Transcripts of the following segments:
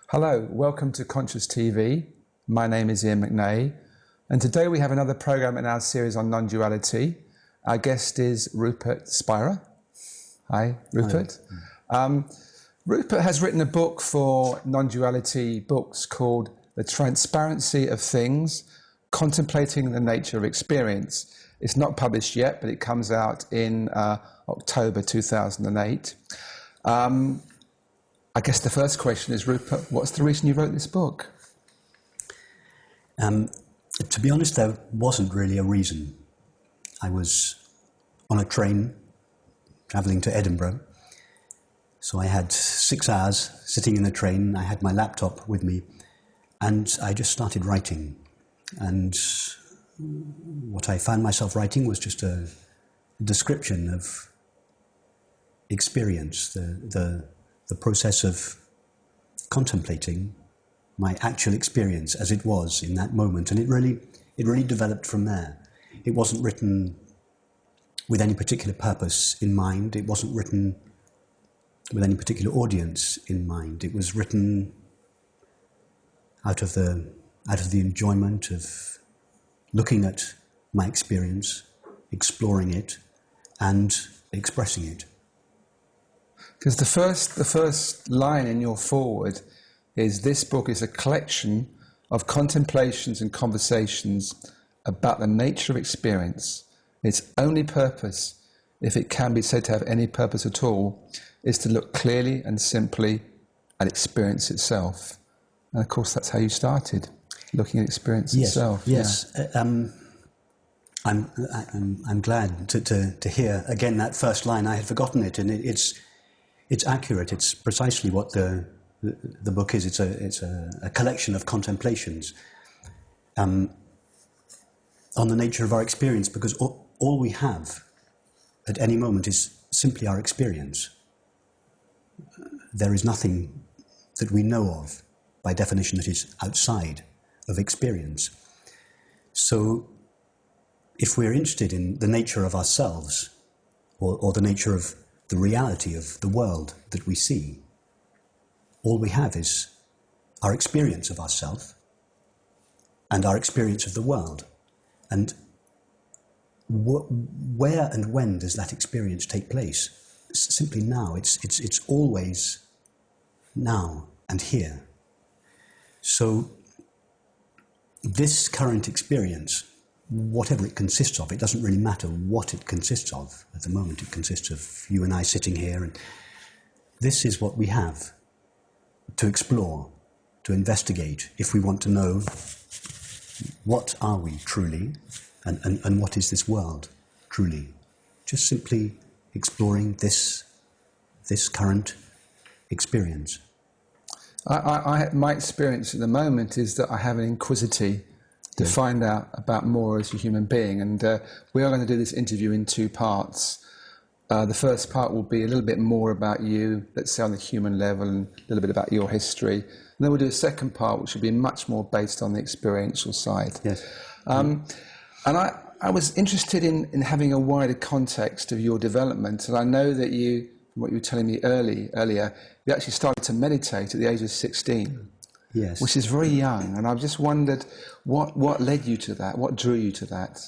Hello, welcome to Conscious TV. My name is Iain McNay, and today we have another program in our series on non-duality. Our guest is Rupert Spira. Hi, Rupert. Rupert has written a book for non-duality books called The Transparency of Things, Contemplating the Nature of Experience. It's not published yet, but it comes out in October 2008. I guess the first question is, Rupert, what's the reason you wrote this book? To be honest, there wasn't really a reason. I was on a train travelling to Edinburgh, so I had 6 hours sitting in the train. I had my laptop with me, and I just started writing. And what I found myself writing was just a description of experience, the process of contemplating my actual experience as it was in that moment, and it really developed from there. It wasn't written with any particular purpose in mind. It wasn't written with any particular audience in mind. It was written out of the enjoyment of looking at my experience, exploring it, and expressing it. Because the first line in your foreword is, this book is a collection of contemplations and conversations about the nature of experience. Its only purpose, if it can be said to have any purpose at all, is to look clearly and simply at experience itself. And of course that's how you started, looking at experience itself. Yes. Yeah. I'm glad to hear again that first line. I had forgotten it, and it's accurate. It's precisely what the book is. It's a collection of contemplations on the nature of our experience, because all we have at any moment is simply our experience. There is nothing that we know of, by definition, that is outside of experience. So if we're interested in the nature of ourselves, or the nature of the reality of the world that we see, all we have is our experience of ourselves and our experience of the world. And where and when does that experience take place? It's simply now. It's always now and here. So this current experience, whatever it consists of, it doesn't really matter what it consists of. At the moment it consists of you and I sitting here, and this is what we have to explore, to investigate, if we want to know what are we truly, and what is this world truly. Just simply exploring this current experience. My experience at the moment is that I have an inquisity to find out about more as a human being, and we are going to do this interview in 2 parts. The first part will be a little bit more about you, let's say on the human level, and a little bit about your history. And then we'll do a second part, which will be much more based on the experiential side. Yes. And I was interested in having a wider context of your development, and I know that you, from what you were telling me earlier, you actually started to meditate at the age of 16. Yes. Which is very young, and I've just wondered what led you to that, what drew you to that?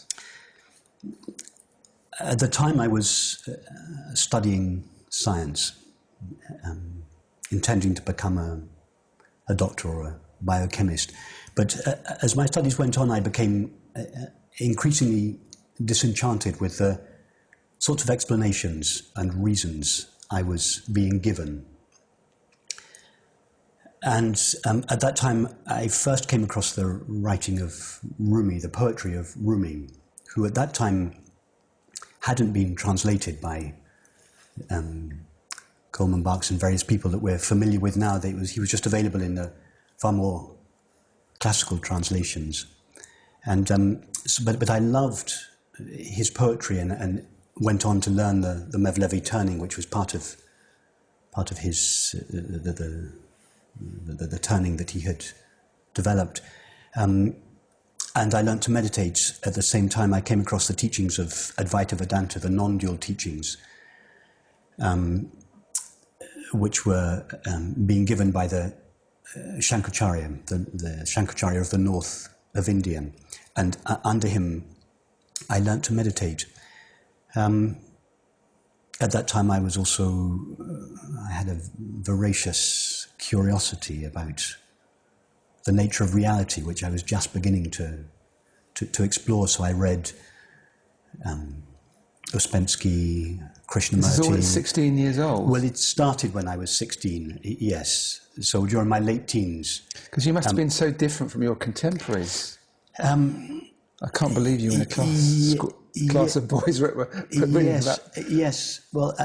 At the time I was studying science, intending to become a doctor or a biochemist. But as my studies went on, I became increasingly disenchanted with the sorts of explanations and reasons I was being given. And at that time, I first came across the writing of Rumi, the poetry of Rumi, who at that time hadn't been translated by Coleman Barks and various people that we're familiar with now. He was just available in the far more classical translations. And but I loved his poetry, and went on to learn the Mevlevi Turning, which was part of his the turning that he had developed. And I learned to meditate at the same time. I came across the teachings of Advaita Vedanta, the non-dual teachings, which were being given by the Shankaracharya, the Shankaracharya of the north of India. And under him, I learnt to meditate. At that time, I was also, I had a voracious curiosity about the nature of reality, which I was just beginning to explore. So I read Ouspensky, Krishnamurti. This is all at 16 years old? Well, it started when I was 16, yes. So during my late teens. Because you must have been so different from your contemporaries. I can't believe you were in a class of boys were reading that. Yes. Well,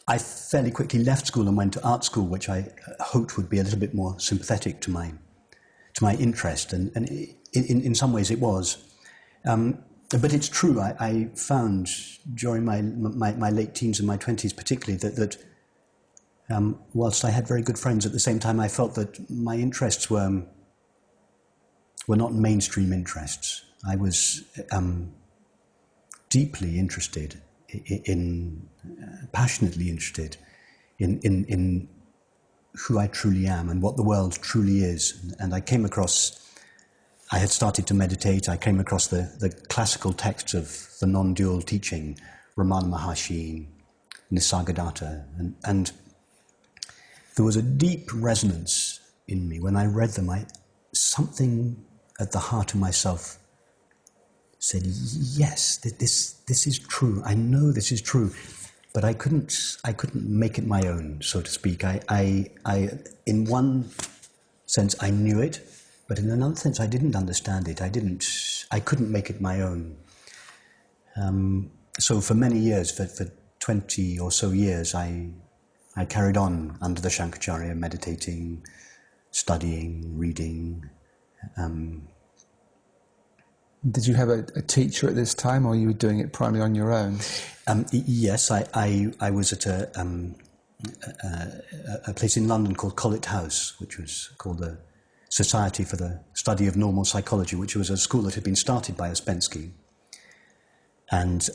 I fairly quickly left school and went to art school, which I hoped would be a little bit more sympathetic to my interest, and in some ways it was. But it's true. I found during my late teens and my 20s, particularly, that whilst I had very good friends, at the same time I felt that my interests were not mainstream interests. I was deeply interested passionately interested in who I truly am and what the world truly is. And I had started to meditate. I came across the classical texts of the non-dual teaching, Ramana Maharshi, Nisargadatta, and there was a deep resonance in me when I read them. Something at the heart of myself said, yes, this is true. I know this is true, but I couldn't make it my own, so to speak. I in one sense I knew it, but in another sense I didn't understand it. I couldn't make it my own. So for many years, for 20 or so years, I carried on under the Shankaracharya, meditating, studying, reading. Did you have a teacher at this time, or you were doing it primarily on your own? Yes, I was at a place in London called Collett House, which was called the Society for the Study of Normal Psychology, which was a school that had been started by Ouspensky and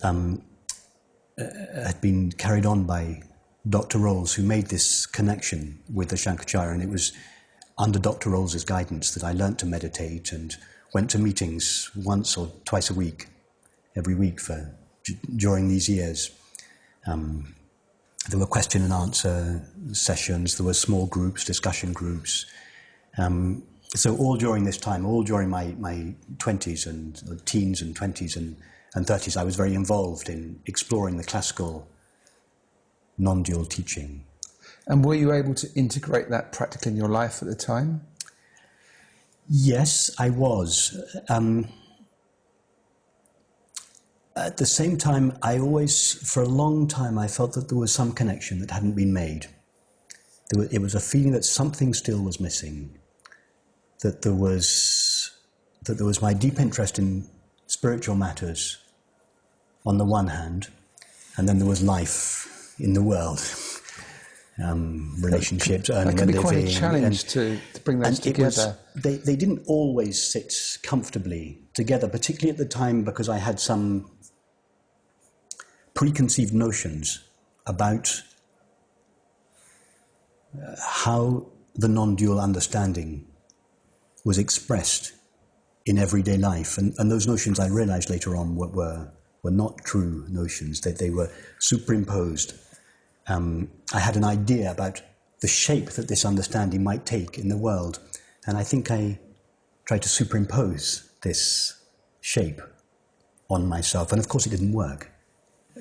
had been carried on by Dr. Rolls, who made this connection with the Shankaracharya. And it was under Dr. Rolls' guidance that I learnt to meditate and went to meetings once or twice a week, every week during these years. There were question and answer sessions, there were small groups, discussion groups. So all during this time, all during my 20s and teens and 20s and 30s, I was very involved in exploring the classical non-dual teaching. And were you able to integrate that practically in your life at the time? Yes, I was. At the same time, for a long time, I felt that there was some connection that hadn't been made. It was a feeling that something still was missing. That there was my deep interest in spiritual matters on the one hand, and then there was life in the world. Relationships, earning that can and be living. Quite a challenge to bring those together. They didn't always sit comfortably together, particularly at the time, because I had some preconceived notions about how the non-dual understanding was expressed in everyday life. And those notions, I realized later on, were not true notions, that they were superimposed. I had an idea about the shape that this understanding might take in the world, and I think I tried to superimpose this shape on myself, and of course it didn't work.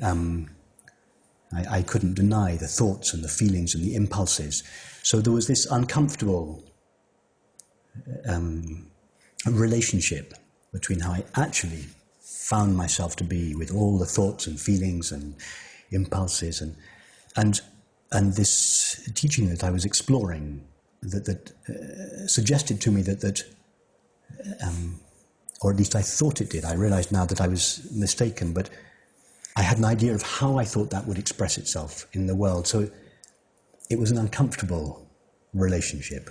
I couldn't deny the thoughts and the feelings and the impulses, so there was this uncomfortable relationship between how I actually found myself to be with all the thoughts and feelings and impulses and this teaching that I was exploring that suggested to me that or at least I thought it did. I realized now that I was mistaken, but I had an idea of how I thought that would express itself in the world. So it was an uncomfortable relationship.